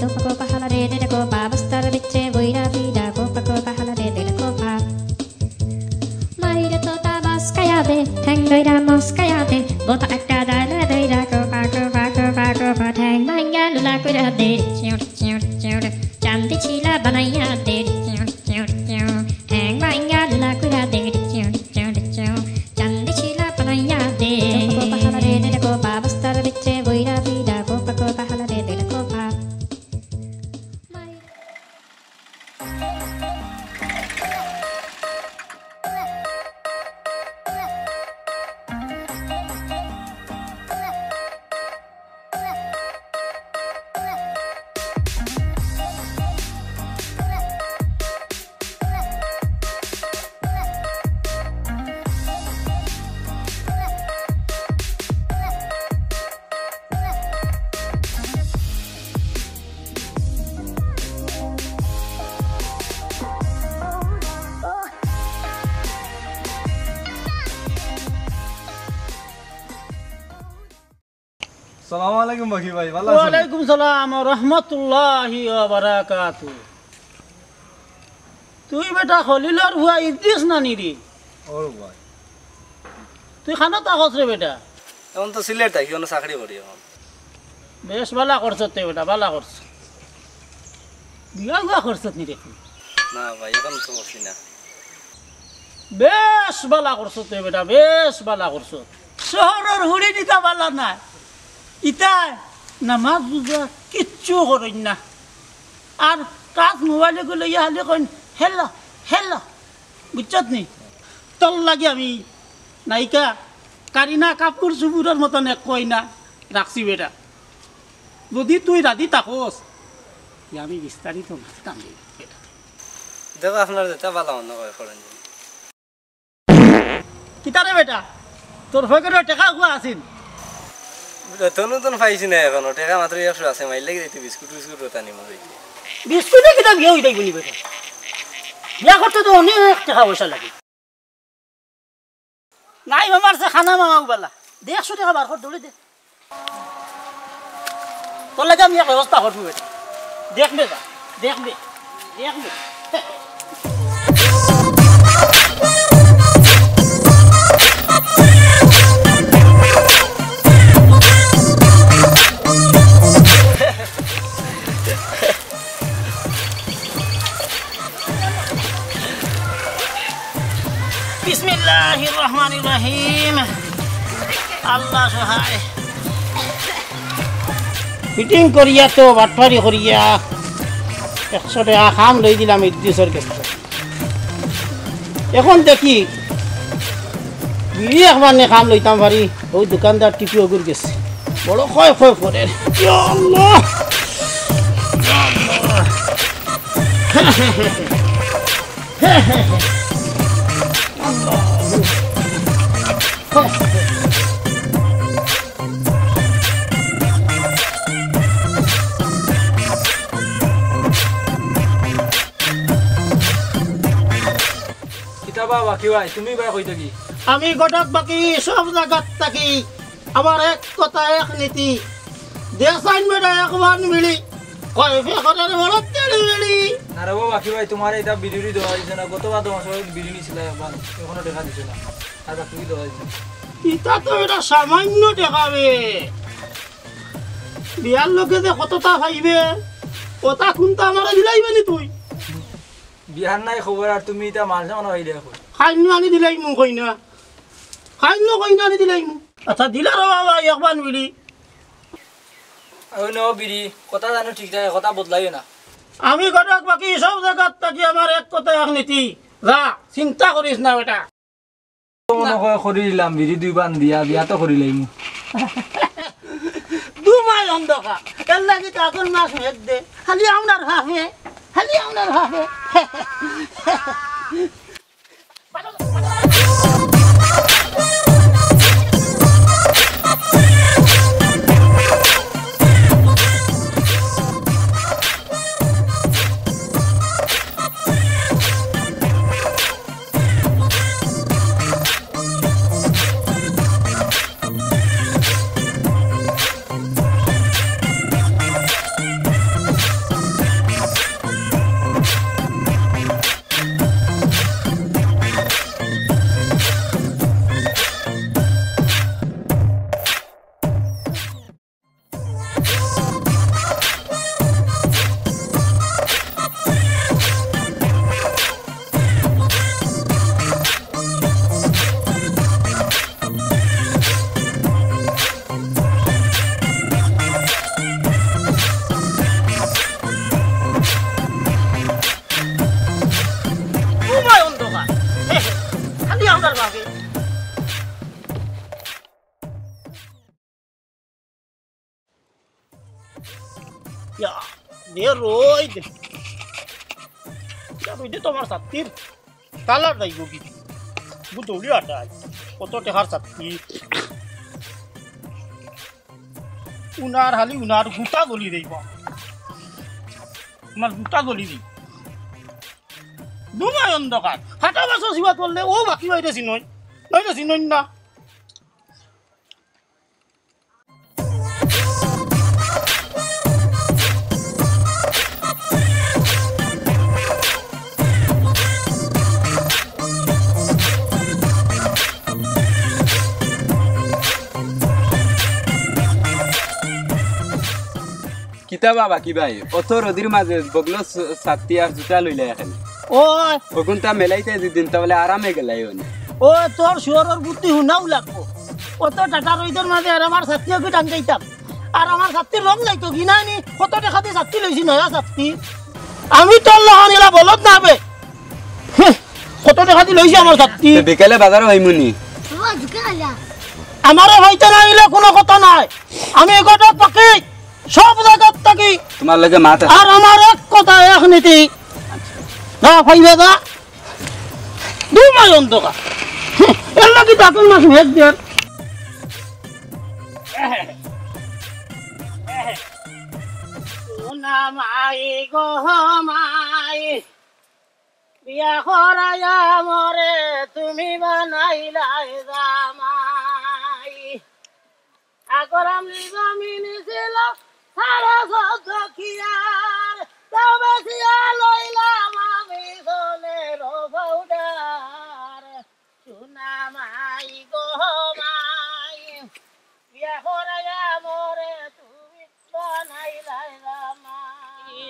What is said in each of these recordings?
Copa copa halade de copa bastar biche boira vida copa copa halade de copa Maire tota baskayade hang doira moskayade bota ekta dale deira copa copa copa copa hang mangal la kura de chiur chiur chiur chandi chila banaya de chiur chiur chiur hang mangal la kura de chiur chiur chiur chandi chila banaya de copa halade de copa bastar biche boira vida copa copa halade de copa Assalamualaikum Bagi Bhai, ভালো আছেন? ওয়ালাইকুম সালাম ওয়া রাহমাতুল্লাহি ওয়া বারাকাতুহু তুই বেটা খলিলর হুয়া ইদ্রিস না নিরি ওর ভাই তুই খানা তা কসরে বেটা এখন তো সিলেট থাকি কোন চাকরি করি এখন বেশ বালা করছ তুই বেটা বালা করছ বিয়া গা করছ নি রে না ভাই এখন তো করছি না বেশ বালা করছ তুই বেটা বেশ বালা করছ শহরের হুড়ি দিতা বালা না ইতা নামাজ বুঝা কিচ্ছু করেন না আর কাজ মোবাইলে গেলে ইহালে কইন হেল্লা হেল্লা বুঝছত নি তল লাগে আমি নায়িকা কারিনা কাপুর চুপুরের মতন এক কই না রাখছি বেটা যদি তুই রাধি তাকস আমি বিস্তারিত মাছতাম বেটা দেখো আপনার যেটা ভালো মনে করে করেন কিতারে বেটা তোর ফেকের টাকা গুয়া আছেন নতুন পাইছি না এখন টাকা মাত্র 100 আছে মাইল লাগি দিতে বিস্কুট বিস্কুট ওটা নিমু হইছে বিস্কুটে কিটা বিয়ে হইতাই বলি বেটা বিয়া করতে তো অনেক টাকা পয়সা লাগে নাই মামার সে খানা মামা উবালা 150 টাকা বার কর দৌড়ে দে তোর লাগে আমি এক ব্যবস্থা করবো বেটা দেখবে যা দেখবে দেখবে বিসমিল্লাহিররহমানিররহিম আল্লাহ সহায় ফিটিং করিয়া তো বাটফারি করিয়া 100 টাকা খাম লই দিলাম ইদ্রিসের কাছে এখন দেখি বিড়ি একবার নে খাম লইতাম পারি ওই দোকানদার টিপি ওগুর গেছে বড় ক্ষয় ক্ষয় পড়ে আল্লাহ বাকি ভাই তুমি ভাই কই থাকি আমি গটক বাকি সব জায়গাত থাকি আমার এক কথা এক নীতি দেশাইন মেডা একবার মিলি কয় ফেখরের বলত তেলি মিলি না রে বাকি ভাই তোমার এটা বিড়ি দেওয়া হইছে না গতবার তোমার সবাই বিড়ি নিছিল একবার এখনো টাকা দিছে না আর বাকি দেওয়া হইছে ইটা তো এটা সামান্য দেখাবে বিয়ার লোকে যে কতটা পাইবে কথা কোনটা আমার দিলাইবে নি তুই বিহার নাই খবর আর তুমি এটা মাল জানো হই দেখো খাইন আনি দিলাই মু কইনা খাইন কইনা আনি দিলাই মু আচ্ছা দিলা রে বাবা একবার মিলি ওই নো বিড়ি কথা জানো ঠিক থাকে কথা বদলাইও না আমি গটক বাকি সব জায়গাত থাকি আমার এক কথা এক নীতি যা চিন্তা করিস না বেটা মনে করে করি দিলাম বিড়ি দুই বান দিয়া বিয়া তো করি লাইমু দুমাই অন্ধকার এর লাগি তো এখন মাস মেঘ দে খালি আপনার ভাবে খালি আপনার ভাবে দে রই দে রই দে তোমার ছাত্রীর কালার যাইব কি বুঝলি আটা কত টেকার ছাত্রী উনার হালি উনার গুটা গলি দেব আমার গুটা গলি দিই দুমায় অন্ধকার হাঁটা বাসা সিবাত করলে ও বাকি বাইরেছি নয় নইতেছি নই না কিতা বাবা কি ভাই অত রদির মাঝে বগলো ছাতি আর জুতা লইলে এখানে ও ওগুনটা মেলাইতে দিন তাহলে আরামে গেলাই ওনে ও তোর শুয়ারের বুদ্ধি শুনাও লাগবো ও তো টাটা রইদের মাঝে আর আমার ছাত্রীকে টান দিতাম আর আমার ছাত্রীর রং লাইতো কি না নি কত টাকা দিয়ে ছাত্রী লইছি নয়া ছাত্রী আমি তোর লহন এলা বলত না হবে কত টাকা দিয়ে লইছি আমার ছাত্রী বিকেলে বাজারও হইমুনি আমারও হইতে না হইলে কোনো কথা নাই আমি এগোটা পাকি সব জায়গার থাকি তোমার লগে মাত আর আমার এক কথা এক নীতি না ফাইবে না দুমায় অন্ধকার এর লাগি তাতুল মাছ ভেজ দেন সোনা মাই গো মাই বিয়া করায়া মরে তুমি বানাইলাই জামাই আগরাম লিবামিনি ছিল সারা সদকিয়ার তবে সিয়া লইলাম আমি সোনের পাউডার সোনা মাই গো মাই বিয়া করায়া মরে তুমি বানাইলাই জামাই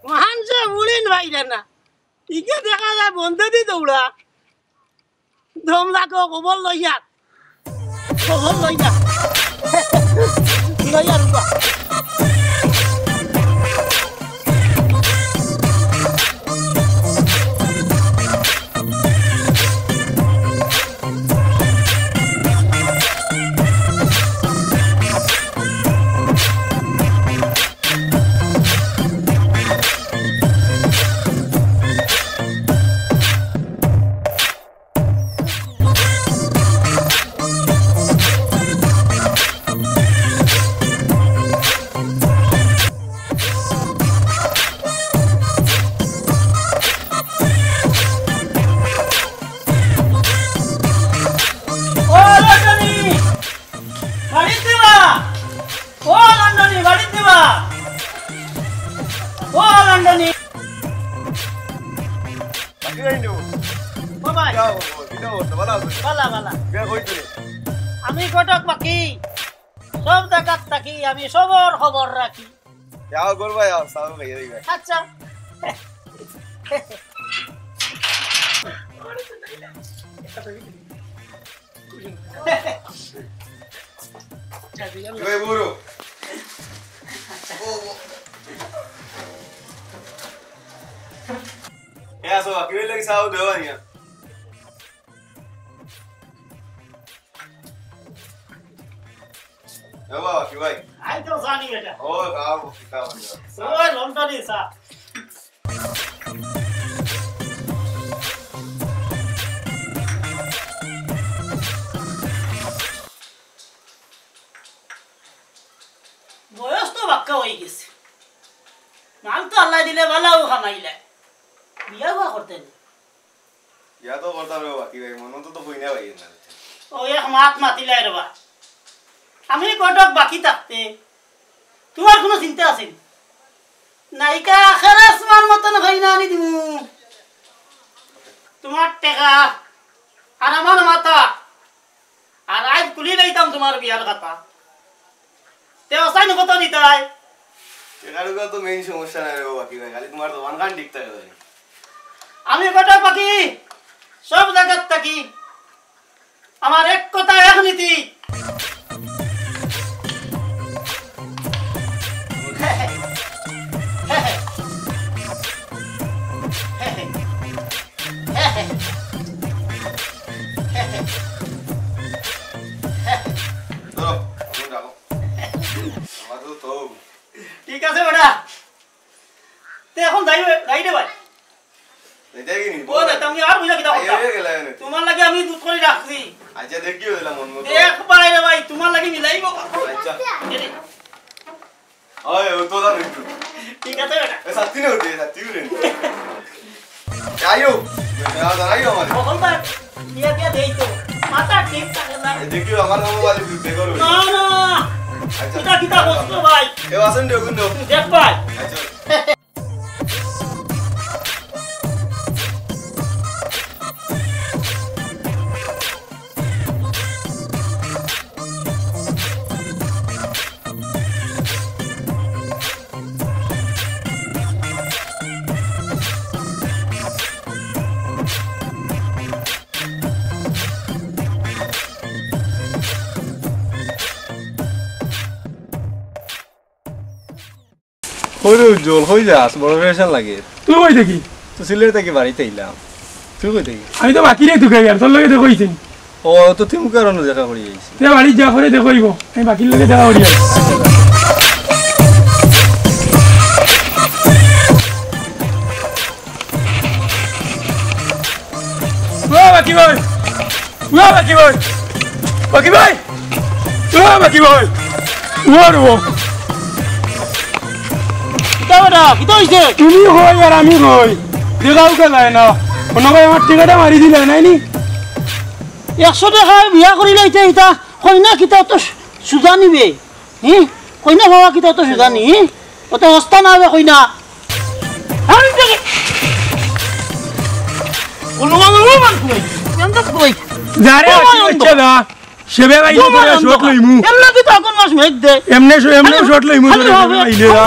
মহানসে উড়িন বাইরে না ইকে দেখা যায় বন্ধে দি দৌড়া ধমলাকে খবর লইয়া খবর লইয়া লইয়া রুবা আমি কটক বাকি সব জায়গাত থাকি আমি সবর খবর রাখি আচ্ছা আই তো জানি এটা ওই লন্ডনে সা বয়স তো বাক্কা হয়ে গেছে মাল তো আল্লাহ দিলে ভালো খামাইলে বিয়া বা করতেন ইয়া তো করতাম রে বাকি ভাই মন তো কই না ভাই না ও এক মাত মাতিলাই রে বা আমি কটক বাকি থাকতে তোমার কোনো চিন্তা আছে নাইকা আখেরাস মার মতন হই না আনি দিমু তোমার টাকা আর আমার মাথা আর আজ কুলি লইতাম তোমার বিয়ার কথা তে অসাইন কত দিতাই এটার তো মেইন সমস্যা নাই রে বাকি ভাই খালি তোমার দোকান কান ঠিকঠাক হয় আমি গোটা পাখি সব জায়গার থাকি আমার এক কথা এক নীতি ঠিক আছে বেটা তে এখন যাইবে ভাই তুমি আর বুঝা কিতা তোমার লাগে আমি দুধ করে রাখছি আচ্ছা দেখিও দিলাম মন মতো দেখ ভাই রে ভাই তোমার লাগে মিলাইব আচ্ছা ওই ও তো দাও একটু ঠিক আছে বেটা এ সাথী নে উঠে সাথী উঠে আইও আইও আমার কখন ভাই দিয়া দেই তো মাথা ঠিক থাকে না দেখিও আমার মোবাইল দিতে করো না না আচ্ছা কিতা বস্তু ভাই এ আসেন দেখুন দেখ ভাই আচ্ছা ওরে উজ্জ্বল হই যাস বড় ফ্রেশন লাগে তুই কই দেখি তো সিলেট থেকে বাড়িতে এলাম তুই কই দেখি আমি তো বাকি রে তুই আর তোর লগে দেখইছিস ও তো তুমি কারণে দেখা করি আইছি তুই বাড়ি যা করে দেখইব আমি বাকির লগে দেখা করি বাকি ভাই বাকি ভাই বাকি ভাই বাকি ভাই ও তুমি কই আর আমি কই দেখাও কে যায় না কোনো ভাই আমার টিকাটা মারি দিলে নাই নি 100 টাকা বিয়া করিলে এটা কইনা কিতা তো সুজা নিবে কইনা ভাবা কিতা তো সুজা নি অত হস্তা না হবে কইনা আমি দেখে কোনো মান কই এমন কই যারে আচ্ছা দা সেবে ভাই তোরে শট লইমু এমন কি তখন মাস মেক দে এমনে শট লইমু তোরে আইলে দা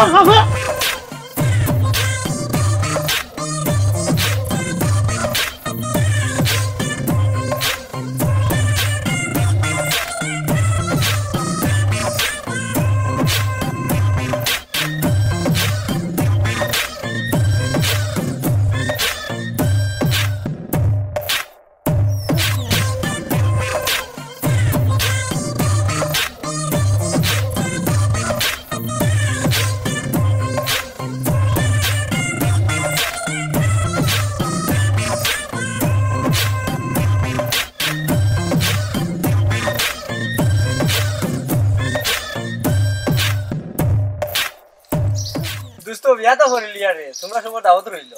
দোস্ত বিয়া তো করে লিয়া রে তোমরা সবার দাওয়াত রইল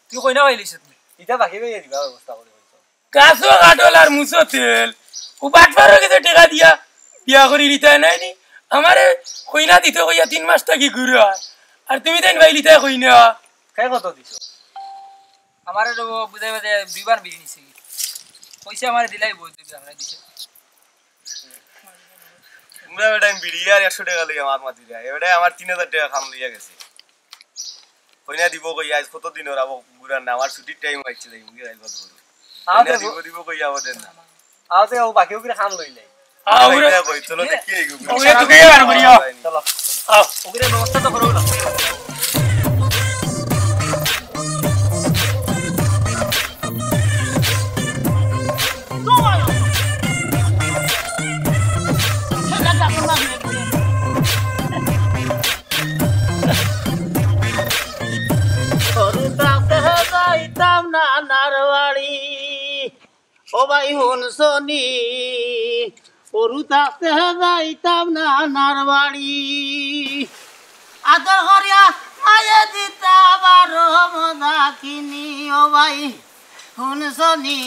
তুই কইনা পাইলিস ইটা বাকি ভাইয়া দিবা ব্যবস্থা করে হইছো কাসো কাটল আর মুসো তেল ও বাটপারো কে টাকা দিয়া বিয়া করি নিতে নাই নি আমারে কইনা দিতে কইয়া 3 মাস থাকি ঘুরে আর তুমি দেন ভাইলিতে কইনা কাই কত দিছো আমারে তো বুঝাই বাজে দুইবার বিড়ি নিছি পয়সা আমারে দিলাই বই দিবি আমরা দিছে তোমরা বেটা বিড়ি আর 100 টাকা লইয়া আমার মাতি দেয় এবারে আমার 3000 টাকা খাম লইয়া গেছে কইনা দিব কই আজ কত দিন ওর আবো গুরা না আমার ছুটির টাইম আইছে যাই মুগি রাইল বাদ বলো আতে দিব কই আমাদের না আতে ও বাকি ওকে খান লই নাই আউরে কই চলো দেখি এই গুরা ওরে তো কে আর করিও চলো আও ওকে ব্যবস্থা তো করো না ও ভাই হুন সোনি ওরু থাকতে যাইতাম না নারবাড়ি আদর করিয়া মায়ে দিতা বারো মজা কিনি ও ভাই হুন সোনি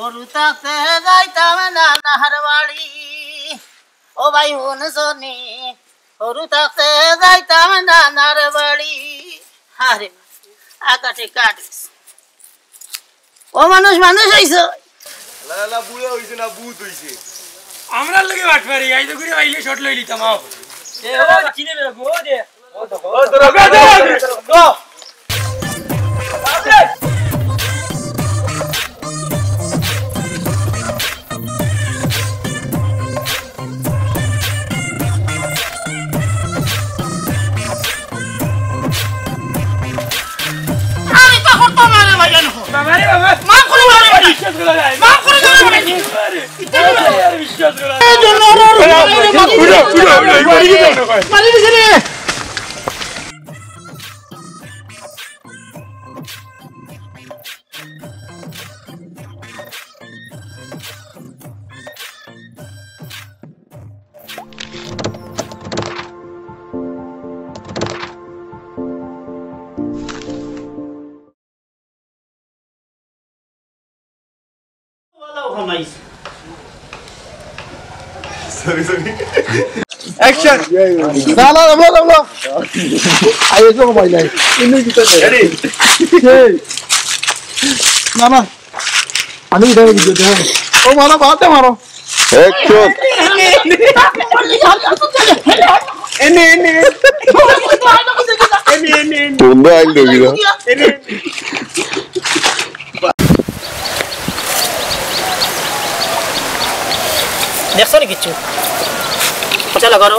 ওরু থাকতে যাইতাম না নারবাড়ি ও ভাই হুন সোনি ওরু থাকতে যাইতাম না নারবাড়ি আরে আকাশে কাটিস ও মানুষ হইছে লালা বুয়া হইছে না ভূত হইছে আমরা লগে বাটপারি আই তো ঘুরে আইলে শট লই লিতাম আও এ ও কিনে বে গো দে ও তো ও তোরা গো গো করা যায় মাফ করে দাও আর বিশ্বাস করা মারি দিছে রে Action! Na na na na na. Ayo so mai lai. Ini kita ready. Hey. Na na. Ani idhar video de. O maro baat hai maro. Action. Ini. Bunda ail dogi da. Ini. দেখছো নি কিছু চলো করো